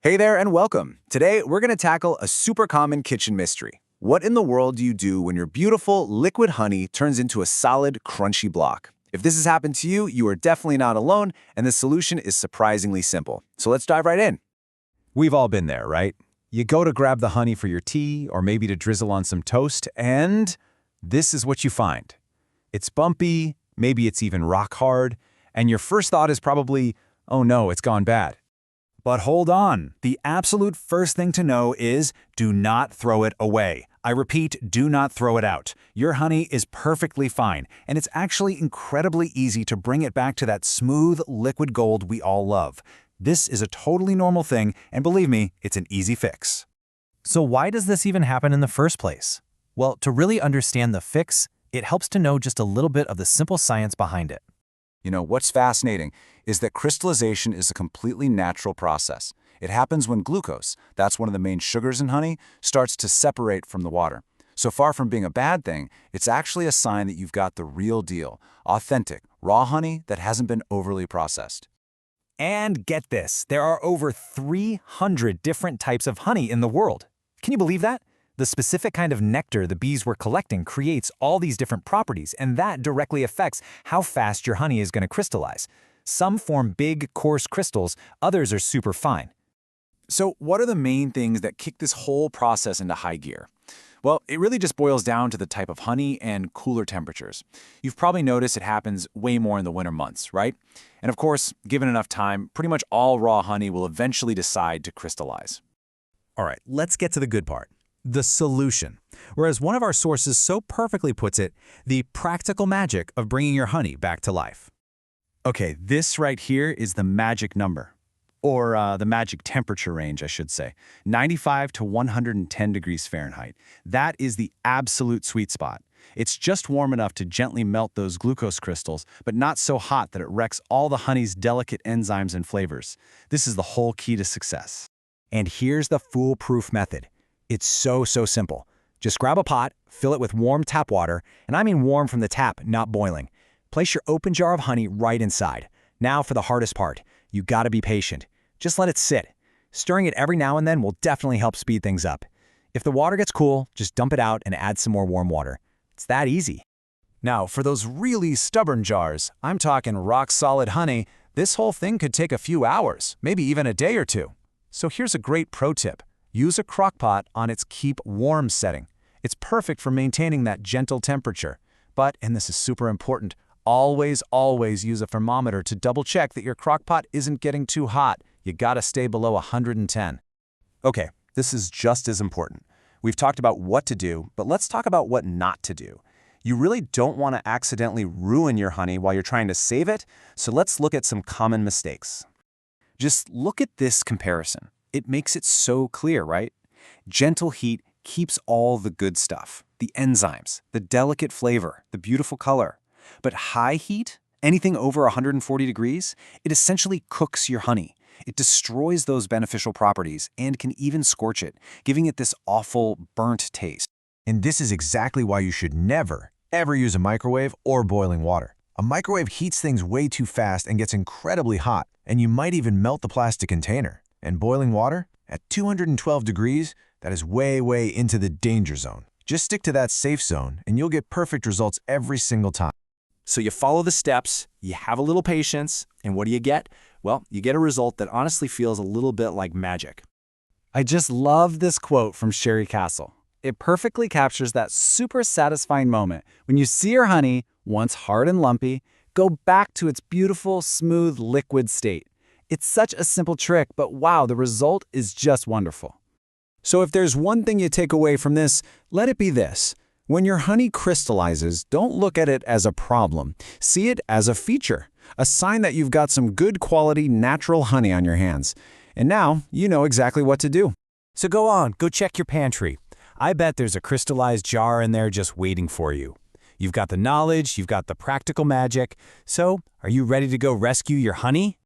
Hey there and welcome. Today, we're going to tackle a super common kitchen mystery. What in the world do you do when your beautiful liquid honey turns into a solid, crunchy block? If this has happened to you, you are definitely not alone, and the solution is surprisingly simple. So let's dive right in. We've all been there, right? You go to grab the honey for your tea or maybe to drizzle on some toast, and this is what you find. It's bumpy, maybe it's even rock hard, and your first thought is probably, oh no, it's gone bad. But hold on, the absolute first thing to know is do not throw it away. I repeat, do not throw it out. Your honey is perfectly fine, and it's actually incredibly easy to bring it back to that smooth, liquid gold we all love. This is a totally normal thing, and believe me, it's an easy fix. So why does this even happen in the first place? Well, to really understand the fix, it helps to know just a little bit of the simple science behind it. You know, what's fascinating is that crystallization is a completely natural process. It happens when glucose, that's one of the main sugars in honey, starts to separate from the water. So far from being a bad thing, it's actually a sign that you've got the real deal, authentic, raw honey that hasn't been overly processed. And get this, there are over 300 different types of honey in the world. Can you believe that? The specific kind of nectar the bees were collecting creates all these different properties, and that directly affects how fast your honey is going to crystallize. Some form big, coarse crystals, others are super fine. So what are the main things that kick this whole process into high gear? Well, it really just boils down to the type of honey and cooler temperatures. You've probably noticed it happens way more in the winter months, right? And of course, given enough time, pretty much all raw honey will eventually decide to crystallize. All right, let's get to the good part. The solution. Whereas one of our sources so perfectly puts it, the practical magic of bringing your honey back to life. Okay, this right here is the magic number, or the magic temperature range, I should say, 95 to 110 degrees Fahrenheit. That is the absolute sweet spot. It's just warm enough to gently melt those glucose crystals, but not so hot that it wrecks all the honey's delicate enzymes and flavors. This is the whole key to success. And here's the foolproof method. It's so simple. Just grab a pot, fill it with warm tap water, and I mean warm from the tap, not boiling. Place your open jar of honey right inside. Now for the hardest part. You gotta be patient. Just let it sit. Stirring it every now and then will definitely help speed things up. If the water gets cool, just dump it out and add some more warm water. It's that easy. Now, for those really stubborn jars, I'm talking rock-solid honey, this whole thing could take a few hours, maybe even a day or two. So here's a great pro tip. Use a crockpot on its keep warm setting. It's perfect for maintaining that gentle temperature. But, and this is super important, always use a thermometer to double check that your crockpot isn't getting too hot. You gotta stay below 110. Okay, this is just as important. We've talked about what to do, but let's talk about what not to do. You really don't want to accidentally ruin your honey while you're trying to save it, so let's look at some common mistakes. Just look at this comparison. It makes it so clear, right? Gentle heat keeps all the good stuff, the enzymes, the delicate flavor, the beautiful color. But high heat, anything over 140 degrees, it essentially cooks your honey. It destroys those beneficial properties and can even scorch it, giving it this awful burnt taste. And this is exactly why you should never, ever use a microwave or boiling water. A microwave heats things way too fast and gets incredibly hot, and you might even melt the plastic container. And boiling water? At 212 degrees, that is way into the danger zone. Just stick to that safe zone, and you'll get perfect results every single time. So you follow the steps, you have a little patience, and what do you get? Well, you get a result that honestly feels a little bit like magic. I just love this quote from Sherry Castle. It perfectly captures that super satisfying moment when you see your honey, once hard and lumpy, go back to its beautiful, smooth, liquid state. It's such a simple trick, but wow, the result is just wonderful. So if there's one thing you take away from this, let it be this. When your honey crystallizes, don't look at it as a problem. See it as a feature, a sign that you've got some good quality natural honey on your hands. And now you know exactly what to do. So go check your pantry. I bet there's a crystallized jar in there just waiting for you. You've got the knowledge, you've got the practical magic. So, are you ready to go rescue your honey?